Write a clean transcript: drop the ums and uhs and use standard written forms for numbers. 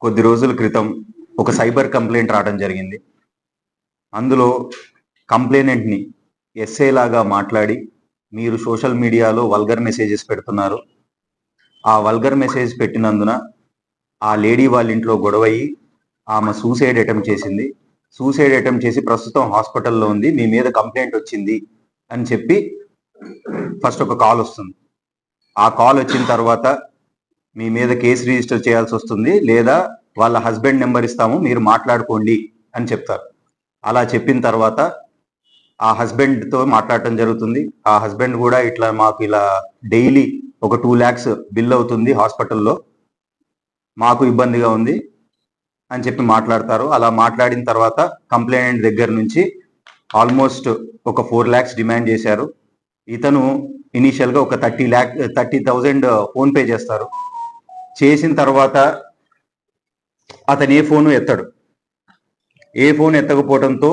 కొద్ది రోజుల క్రితం ఒక సైబర్ కంప్లైంట్ రావడం జరిగింది. అందులో కంప్లైనెంట్‌ని ఎస్ఏ లాగా మాట్లాడి, మీరు సోషల్ మీడియాలో వల్గర్ మెసేజెస్ పెడుతున్నారు. ఆ వల్గర్ మెసేజ్ పెట్టినందున ఆ లేడీ వాళ్ళ ఇంట్లో గొడవయ్యి, ఆమె సూసైడ్ అటెంప్ట్ చేసింది. సూసైడ్ అటెంప్ట్ చేసి ప్రస్తుతం హాస్పిటల్‌లో ఉంది. మీ మీద కంప్లైంట్ వచ్చింది అని చెప్పి ఫస్ట్ ఒక కాల్ వస్తుంది. ఆ కాల్ వచ్చిన తర్వాత మీ మీద కేసు రిజిస్టర్ చేయాల్సి వస్తుంది, లేదా వాళ్ళ హస్బెండ్ నెంబర్ ఇస్తాము, మీరు మాట్లాడుకోండి అని చెప్తారు. అలా చెప్పిన తర్వాత ఆ హస్బెండ్తో మాట్లాడటం జరుగుతుంది. ఆ హస్బెండ్ కూడా ఇట్లా మాకు ఇలా డైలీ ఒక 2 lakhs బిల్ అవుతుంది హాస్పిటల్లో, మాకు ఇబ్బందిగా ఉంది అని చెప్పి మాట్లాడతారు. అలా మాట్లాడిన తర్వాత కంప్లైంట్ దగ్గర నుంచి ఆల్మోస్ట్ ఒక 4 lakhs డిమాండ్ చేశారు. ఇతను ఇనీషియల్గా ఒక 30,000 ఫోన్ పే చేస్తారు. చేసిన తర్వాత అతను ఏ ఫోన్ ఎత్తడు. ఏ ఫోన్ ఎత్తకపోవడంతో